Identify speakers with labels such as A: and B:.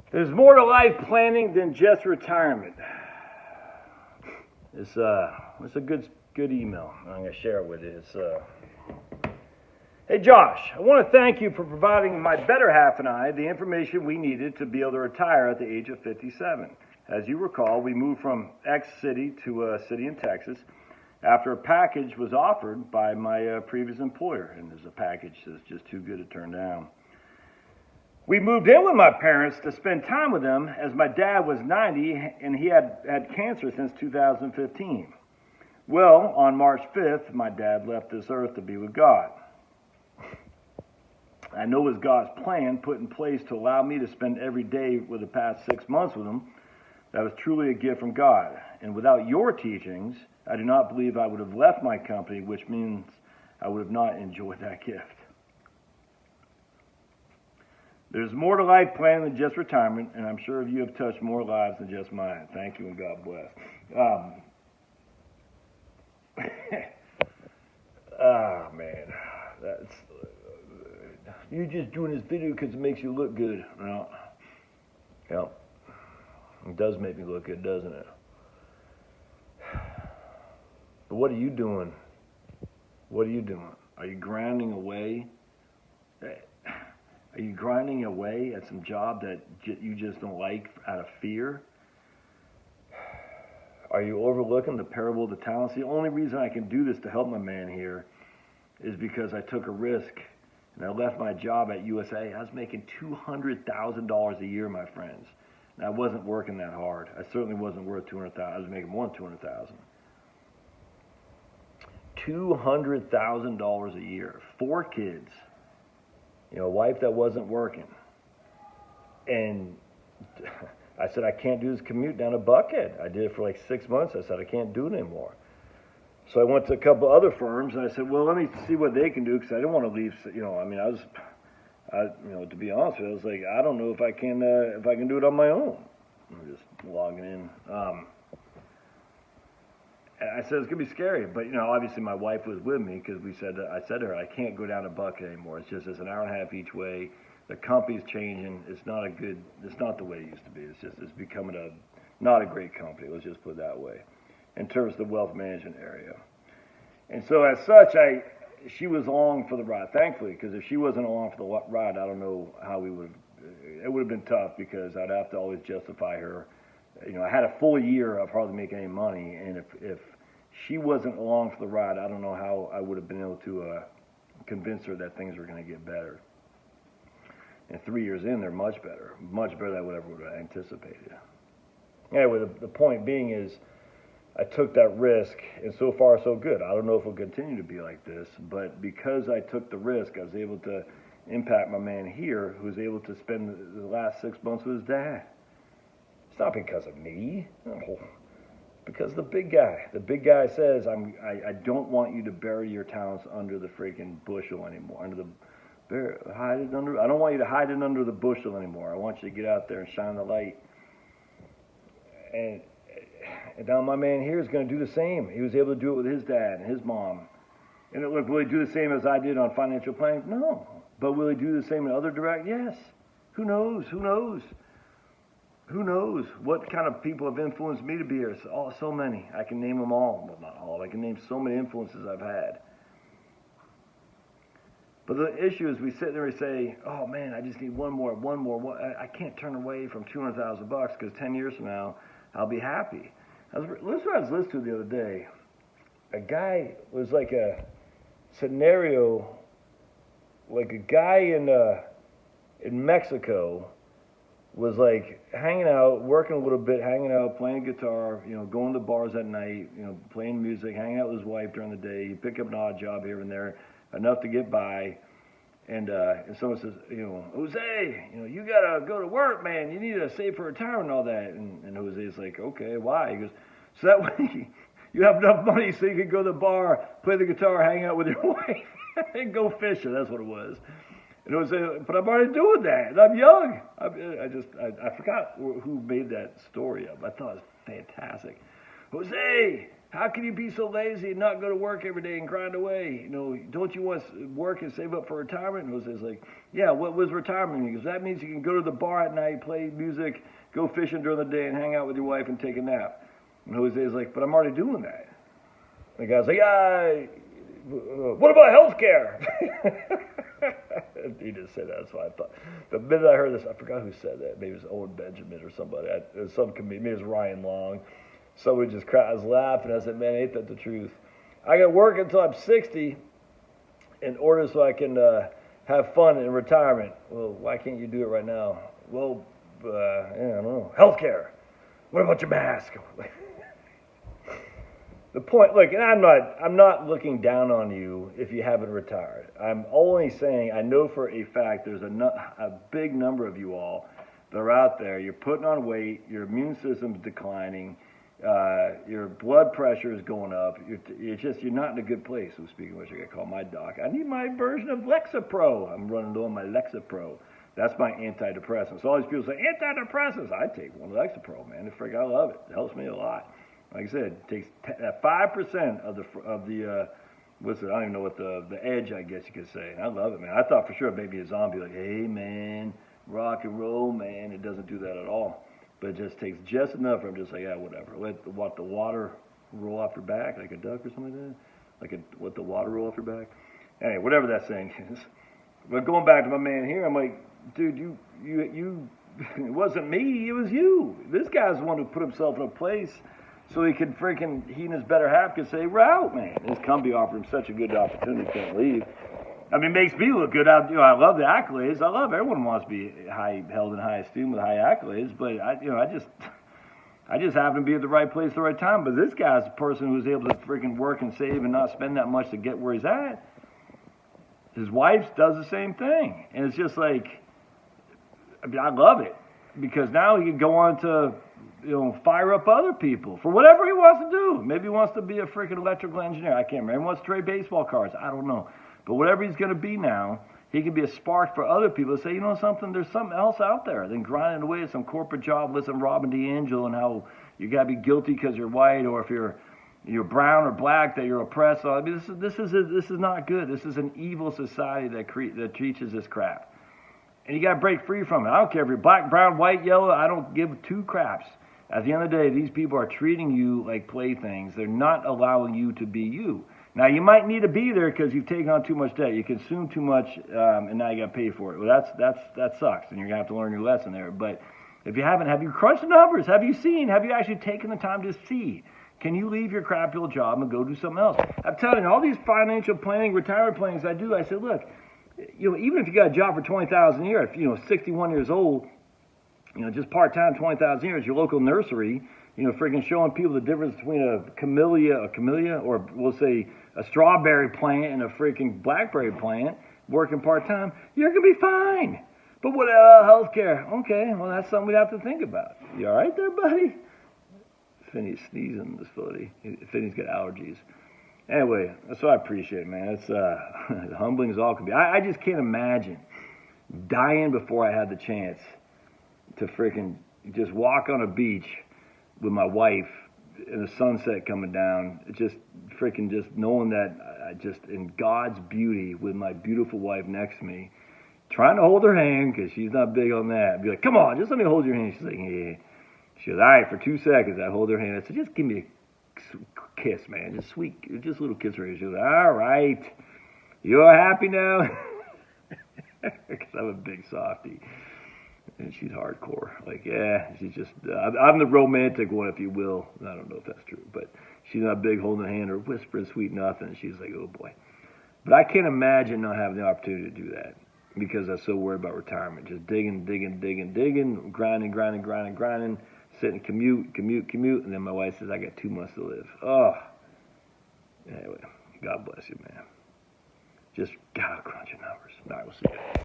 A: There's more to life planning than just retirement. It's a good email. I'm gonna share it with you. Hey Josh, I want to thank you for providing my better half and I the information we needed to be able to retire at the age of 57. As you recall, we moved from X city to a city in Texas after a package was offered by my previous employer, and there's a package that's just too good to turn down. We moved in with my parents to spend time with them as my dad was 90 and he had had cancer since 2015. Well, on March 5th, my dad left this earth to be with God. I know it was God's plan put in place to allow me to spend every day for the past 6 months with him. That was truly a gift from God. And without your teachings, I do not believe I would have left my company, which means I would have not enjoyed that gift. There's more to life plan than just retirement, and I'm sure you have touched more lives than just mine. Thank you and God bless. Man, that's you're just doing this video because it makes you look good. No. Yeah, it does make me look good, doesn't it? But what are you doing? What are you doing? Are you grinding away? Are you grinding away at some job that you just don't like out of fear? Are you overlooking the parable of the talents? The only reason I can do this to help my man here is because I took a risk and I left my job at USA. I was making $200,000 a year, my friends. And I wasn't working that hard. I certainly wasn't worth $200,000. I was making more than $200,000. $200,000 a year. 4 kids. You know, a wife that wasn't working. And I said, I can't do this commute down to Buckhead. I did it for like 6 months. I said, I can't do it anymore. So I went to a couple other firms and I said, well, let me see what they can do because I didn't want to leave. You know, I mean, to be honest with you, I was like, I don't know if I can do it on my own. I'm just logging in. And I said it's gonna be scary, but you know, obviously my wife was with me because I said to her, I can't go down to Buckhead anymore. It's an hour and a half each way. The company's changing. It's not the way it used to be. It's becoming not a great company. Let's just put it that way, in terms of the wealth management area. And so as such, she was along for the ride, thankfully, because if she wasn't along for the ride, I don't know how it would have been tough because I'd have to always justify her. You know, I had a full year of hardly making any money, and if she wasn't along for the ride, I don't know how I would have been able to convince her that things were going to get better. And 3 years in, they're much better than I would have anticipated. Anyway, the point being is, I took that risk, and so far so good. I don't know if it'll continue to be like this, but because I took the risk, I was able to impact my man here, who's able to spend the last 6 months with his dad. It's not because of me. No. Because the big guy says, I don't want you to bury your talents under the freaking bushel anymore. I don't want you to hide it under the bushel anymore. I want you to get out there and shine the light. And now my man here is going to do the same. He was able to do it with his dad and his mom. And will he do the same as I did on financial planning? No. But will he do the same in other directions? Yes. Who knows? Who knows what kind of people have influenced me to be here? So many. I can name them all. Well, not all. I can name so many influences I've had. But the issue is we sit there and say, oh man, I just need one more. I can't turn away from $200,000 because 10 years from now, I'll be happy. Listen to what I was listening to the other day. A guy was like a scenario, like a guy in Mexico was like hanging out, working a little bit, hanging out, playing guitar, you know, going to bars at night, you know, playing music, hanging out with his wife during the day. He'd pick up an odd job here and there, enough to get by. And someone says, you know, Jose, you know, you gotta go to work, man. You need to save for retirement and all that. And Jose's like, okay, why? He goes, so that way you have enough money so you can go to the bar, play the guitar, hang out with your wife, and go fishing. That's what it was. And it was, but I'm already doing that, and I'm young. I forgot who made that story up. I thought it was fantastic. Jose, How can you be so lazy and not go to work every day and grind away? You know, don't you want to work and save up for retirement? And Jose's like, yeah, what was retirement? Because that means you can go to the bar at night, play music, go fishing during the day, and hang out with your wife and take a nap. And Jose's like, but I'm already doing that. And the guy's like, what about health care? He just said that, that's what I thought. The minute I heard this, I forgot who said that. Maybe it was Owen Benjamin or somebody. It was some comedian, maybe it was Ryan Long. Somebody just cried. I was laughing. I said, man, ain't that the truth? I got to work until I'm 60 in order so I can have fun in retirement. Well, why can't you do it right now? Well, I don't know. Healthcare. What about your mask? The point, look, and I'm not looking down on you if you haven't retired. I'm only saying I know for a fact there's a big number of you all that are out there. You're putting on weight. Your immune system's declining. Your blood pressure is going up. You're not in a good place. So speaking of which, I got to call my doc. I need my version of Lexapro. I'm running low on my Lexapro. That's my antidepressant. So all these people say, antidepressants. I take one Lexapro, man. I love it. It helps me a lot. Like I said, it takes 5% of the what's it? I don't even know what the edge, I guess you could say. And I love it, man. I thought for sure maybe a zombie like, hey, man, rock and roll, man. It doesn't do that at all. But it just takes just enough for him to say, yeah, whatever. Let the water roll off your back like a duck or something like that. Let the water roll off your back. Anyway, whatever that saying is. But going back to my man here, I'm like, dude, you it wasn't me, it was you. This guy's the one who put himself in a place so he could he and his better half could say, we're out, man. This company offered him such a good opportunity, can't leave. I mean, it makes me look good. I love the accolades. I love everyone wants to be held in high esteem with high accolades. But I just happen to be at the right place at the right time. But this guy's a person who's able to freaking work and save and not spend that much to get where he's at. His wife does the same thing, and it's just like, I love it because now he can go on to fire up other people for whatever he wants to do. Maybe he wants to be a freaking electrical engineer. I can't remember. He wants to trade baseball cards. I don't know. But whatever he's going to be now, he can be a spark for other people to say, you know something, there's something else out there than grinding away at some corporate job, listening to Robin DiAngelo and how you got to be guilty because you're white, or if you're brown or black that you're oppressed. I mean, this is not good. This is an evil society that teaches this crap. And you got to break free from it. I don't care if you're black, brown, white, yellow. I don't give two craps. At the end of the day, these people are treating you like playthings. They're not allowing you to be you. Now, you might need to be there because you've taken on too much debt. You consume too much, and now you got to pay for it. Well, that sucks, and you're going to have to learn your lesson there. But if you haven't, have you crunched the numbers? Have you seen? Have you actually taken the time to see? Can you leave your crappy old job and go do something else? I'm telling you, all these financial planning, retirement plannings I do, I said, look, even if you got a job for $20,000 a year, if 61 years old, just part-time, $20,000 a year, it's your local nursery, freaking showing people the difference between a camellia, or we'll say a strawberry plant and a freaking blackberry plant, working part-time, you're going to be fine. But what healthcare? Okay, well, that's something we'd have to think about. You all right there, buddy? Finney's sneezing in this facility. Finney's got allergies. Anyway, that's what I appreciate, man. It's humbling as all can be. I just can't imagine dying before I had the chance to freaking just walk on a beach with my wife and the sunset coming down. Just freaking just knowing that I just in God's beauty with my beautiful wife next to me, trying to hold her hand because she's not big on that. I'd be like, come on, just let me hold your hand. She's like, yeah. She goes, all right, for 2 seconds. I hold her hand. I said, just give me a kiss, man. Just sweet, just a little kiss right here. She goes, all right. You're happy now? Because I'm a big softie. And she's hardcore. Like, yeah, she's just, I'm the romantic one, if you will. I don't know if that's true, but she's not big holding the hand or whispering sweet nothing. She's like, oh boy. But I can't imagine not having the opportunity to do that because I'm so worried about retirement. Just digging, grinding, sitting, commute. And then my wife says, I got 2 months to live. Oh, anyway, God bless you, man. Just gotta crunch your numbers. All right, we'll see you.